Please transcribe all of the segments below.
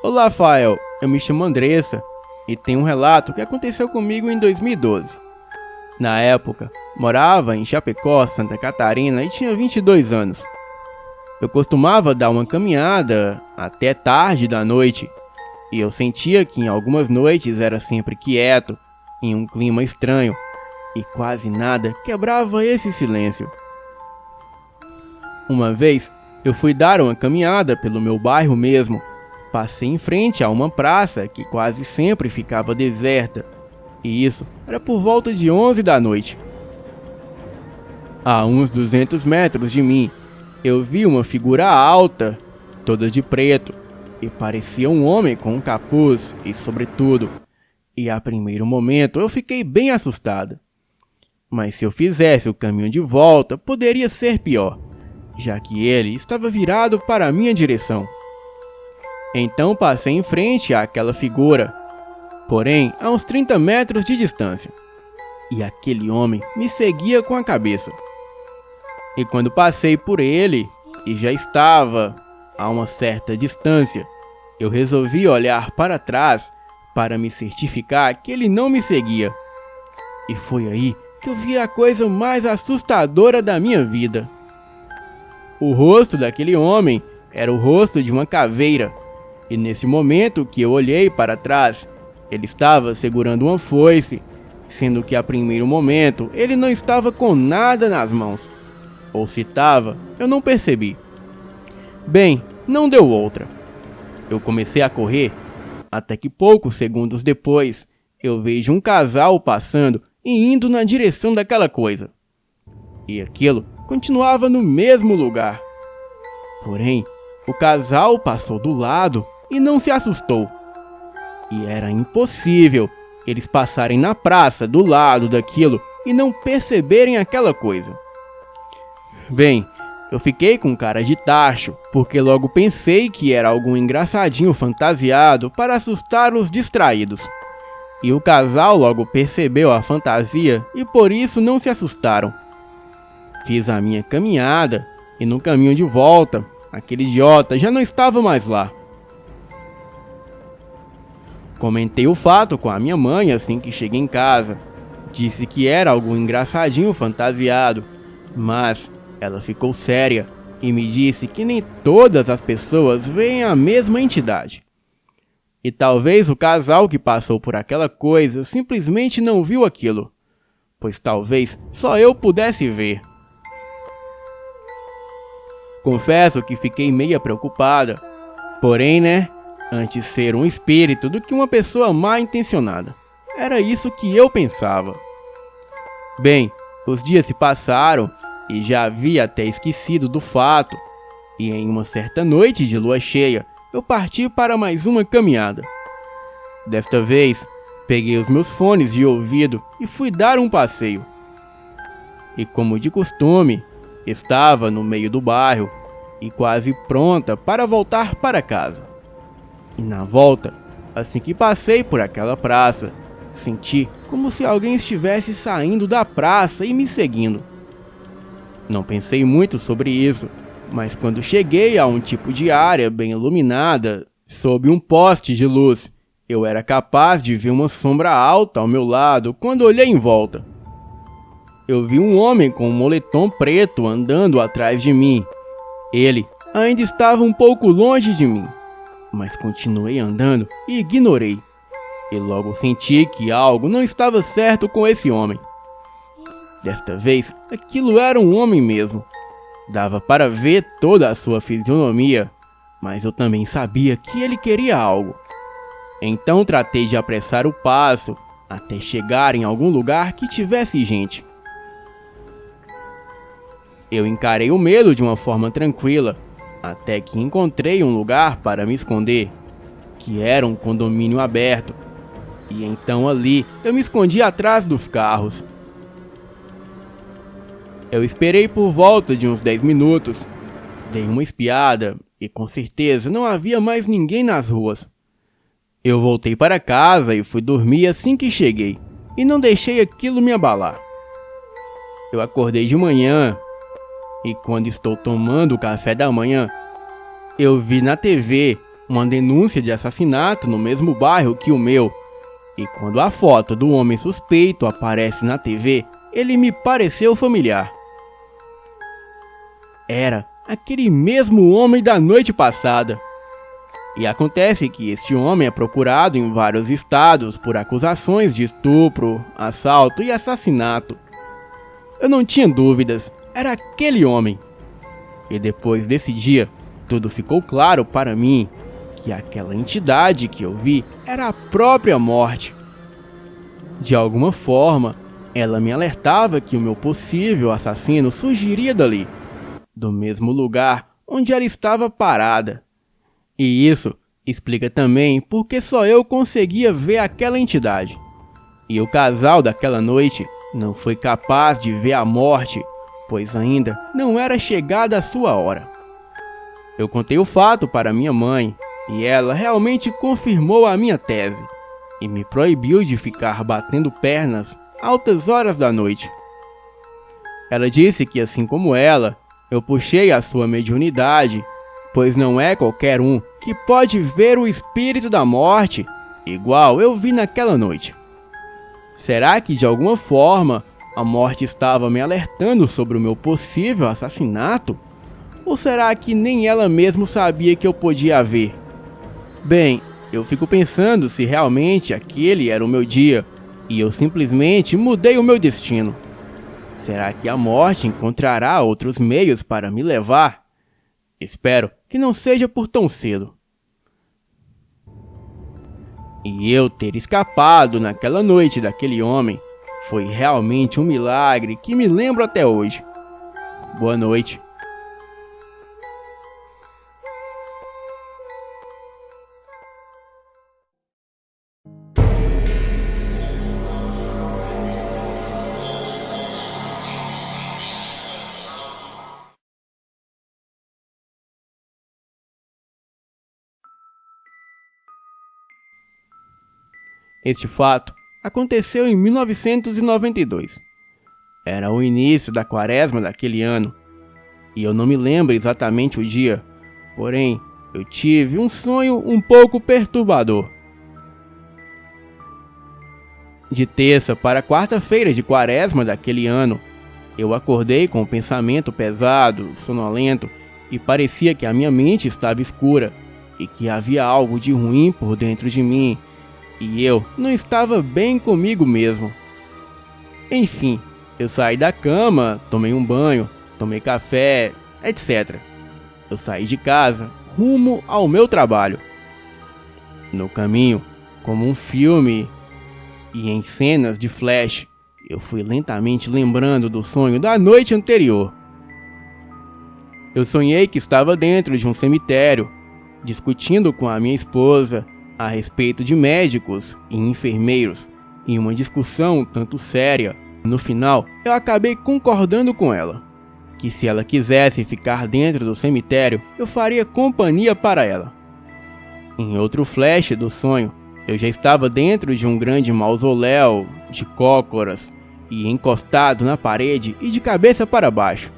Olá, Rafael. Eu me chamo Andressa e tenho um relato que aconteceu comigo em 2012. Na época, morava em Chapecó, Santa Catarina e tinha 22 anos. Eu costumava dar uma caminhada até tarde da noite e eu sentia que em algumas noites era sempre quieto, em um clima estranho, e quase nada quebrava esse silêncio. Uma vez, eu fui dar uma caminhada pelo meu bairro mesmo. Passei em frente a uma praça que quase sempre ficava deserta, e isso era por volta de 11 da noite. A uns 200 metros de mim, eu vi uma figura alta, toda de preto, e parecia um homem com um capuz e sobretudo. E a primeiro momento eu fiquei bem assustada. Mas se eu fizesse o caminho de volta, poderia ser pior, já que ele estava virado para a minha direção. Então passei em frente àquela figura, porém a uns 30 metros de distância, e aquele homem me seguia com a cabeça. E quando passei por ele, e já estava a uma certa distância, eu resolvi olhar para trás para me certificar que ele não me seguia. E foi aí que eu vi a coisa mais assustadora da minha vida. O rosto daquele homem era o rosto de uma caveira. E nesse momento que eu olhei para trás, ele estava segurando uma foice, sendo que a primeiro momento ele não estava com nada nas mãos. Ou se estava, eu não percebi. Bem, não deu outra. Eu comecei a correr, até que poucos segundos depois, eu vejo um casal passando e indo na direção daquela coisa. E aquilo continuava no mesmo lugar. Porém, o casal passou do lado e não se assustou. E era impossível eles passarem na praça do lado daquilo e não perceberem aquela coisa. Bem, eu fiquei com cara de tacho, porque logo pensei que era algum engraçadinho fantasiado para assustar os distraídos. E o casal logo percebeu a fantasia e por isso não se assustaram. Fiz a minha caminhada e no caminho de volta, aquele idiota já não estava mais lá. Comentei o fato com a minha mãe assim que cheguei em casa. Disse que era algum engraçadinho fantasiado, mas ela ficou séria e me disse que nem todas as pessoas veem a mesma entidade. E talvez o casal que passou por aquela coisa simplesmente não viu aquilo, pois talvez só eu pudesse ver. Confesso que fiquei meia preocupada, porém, antes ser um espírito do que uma pessoa mal intencionada. Era isso que eu pensava. Bem, os dias se passaram e já havia até esquecido do fato, e em uma certa noite de lua cheia, eu parti para mais uma caminhada. Desta vez, peguei os meus fones de ouvido e fui dar um passeio. E como de costume, estava no meio do bairro e quase pronta para voltar para casa. E na volta, assim que passei por aquela praça, senti como se alguém estivesse saindo da praça e me seguindo. Não pensei muito sobre isso, mas quando cheguei a um tipo de área bem iluminada, sob um poste de luz, eu era capaz de ver uma sombra alta ao meu lado quando olhei em volta. Eu vi um homem com um moletom preto andando atrás de mim. Ele ainda estava um pouco longe de mim, mas continuei andando e ignorei. E logo senti que algo não estava certo com esse homem. Desta vez, aquilo era um homem mesmo. Dava para ver toda a sua fisionomia, mas eu também sabia que ele queria algo. Então tratei de apressar o passo até chegar em algum lugar que tivesse gente. Eu encarei o medo de uma forma tranquila, até que encontrei um lugar para me esconder, que era um condomínio aberto. E então ali eu me escondi atrás dos carros. Eu esperei por volta de uns 10 minutos. Dei uma espiada e com certeza não havia mais ninguém nas ruas. Eu voltei para casa e fui dormir assim que cheguei, e não deixei aquilo me abalar. Eu acordei de manhã e quando estou tomando o café da manhã, eu vi na TV uma denúncia de assassinato no mesmo bairro que o meu. E quando a foto do homem suspeito aparece na TV, ele me pareceu familiar. Era aquele mesmo homem da noite passada. E acontece que este homem é procurado em vários estados por acusações de estupro, assalto e assassinato. Eu não tinha dúvidas, era aquele homem. E depois desse dia, tudo ficou claro para mim que aquela entidade que eu vi era a própria morte. De alguma forma, ela me alertava que o meu possível assassino surgiria dali, do mesmo lugar onde ela estava parada. E isso explica também porque só eu conseguia ver aquela entidade. E o casal daquela noite não foi capaz de ver a morte, pois ainda não era chegada a sua hora. Eu contei o fato para minha mãe e ela realmente confirmou a minha tese e me proibiu de ficar batendo pernas altas horas da noite. Ela disse que, assim como ela, eu puxei a sua mediunidade, pois não é qualquer um que pode ver o espírito da morte igual eu vi naquela noite. Será que de alguma forma a morte estava me alertando sobre o meu possível assassinato? Ou será que nem ela mesma sabia que eu podia ver? Bem, eu fico pensando se realmente aquele era o meu dia e eu simplesmente mudei o meu destino. Será que a morte encontrará outros meios para me levar? Espero que não seja por tão cedo. E eu ter escapado naquela noite daquele homem foi realmente um milagre que me lembro até hoje. Boa noite. Este fato aconteceu em 1992. Era o início da quaresma daquele ano, e eu não me lembro exatamente o dia, porém, eu tive um sonho um pouco perturbador. De terça para quarta-feira de quaresma daquele ano, eu acordei com um pensamento pesado, sonolento, e parecia que a minha mente estava escura, e que havia algo de ruim por dentro de mim, e eu não estava bem comigo mesmo. Enfim, eu saí da cama, tomei um banho, tomei café, etc. Eu saí de casa, rumo ao meu trabalho. No caminho, como um filme e em cenas de flash, eu fui lentamente lembrando do sonho da noite anterior. Eu sonhei que estava dentro de um cemitério, discutindo com a minha esposa a respeito de médicos e enfermeiros, em uma discussão tanto séria. No final, eu acabei concordando com ela, que se ela quisesse ficar dentro do cemitério, eu faria companhia para ela. Em outro flash do sonho, eu já estava dentro de um grande mausoléu de cócoras e encostado na parede e de cabeça para baixo.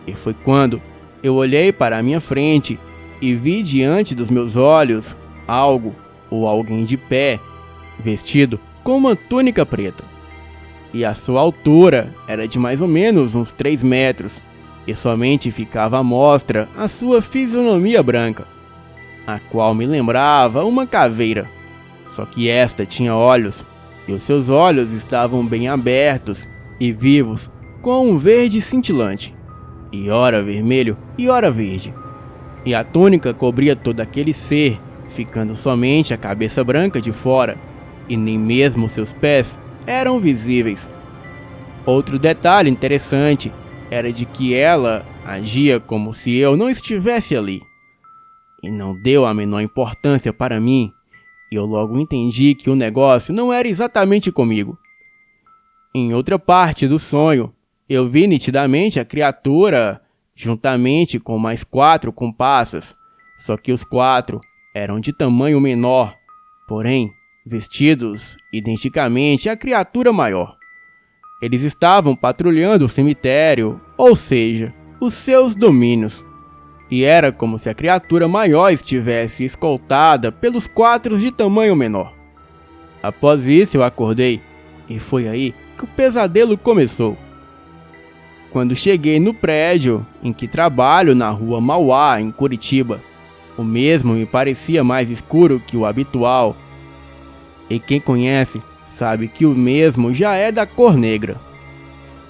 E foi quando eu olhei para a minha frente e vi diante dos meus olhos algo ou alguém de pé, vestido com uma túnica preta. E a sua altura era de mais ou menos uns 3 metros, e somente ficava à mostra a sua fisionomia branca, a qual me lembrava uma caveira, só que esta tinha olhos, e os seus olhos estavam bem abertos e vivos, com um verde cintilante, e ora vermelho e ora verde. E a túnica cobria todo aquele ser, ficando somente a cabeça branca de fora, e nem mesmo seus pés eram visíveis. Outro detalhe interessante era de que ela agia como se eu não estivesse ali, e não deu a menor importância para mim, e eu logo entendi que o negócio não era exatamente comigo. Em outra parte do sonho, eu vi nitidamente a criatura juntamente com mais 4 comparsas, só que os 4 eram de tamanho menor, porém vestidos identicamente à criatura maior. Eles estavam patrulhando o cemitério, ou seja, os seus domínios. e era como se a criatura maior estivesse escoltada pelos 4 de tamanho menor. Após isso eu acordei, e foi aí que o pesadelo começou. Quando cheguei no prédio em que trabalho na rua Mauá, em Curitiba, o mesmo me parecia mais escuro que o habitual. E quem conhece sabe que o mesmo já é da cor negra.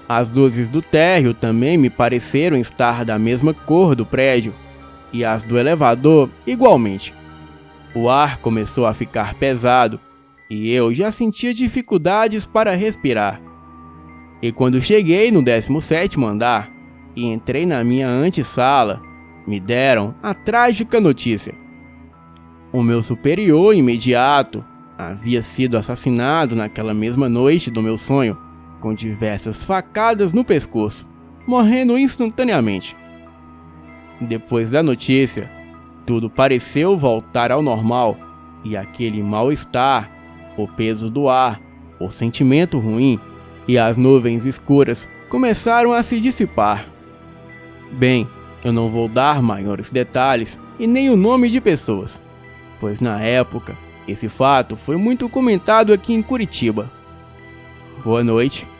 As luzes do térreo também me pareceram estar da mesma cor do prédio, e as do elevador igualmente. O ar começou a ficar pesado, e eu já sentia dificuldades para respirar. E quando cheguei no 17º andar e entrei na minha antessala, me deram a trágica notícia. O meu superior imediato havia sido assassinado naquela mesma noite do meu sonho, com diversas facadas no pescoço, morrendo instantaneamente. Depois da notícia, tudo pareceu voltar ao normal, e aquele mal-estar, o peso do ar, o sentimento ruim e as nuvens escuras começaram a se dissipar. Bem, eu não vou dar maiores detalhes e nem o nome de pessoas, pois na época esse fato foi muito comentado aqui em Curitiba. Boa noite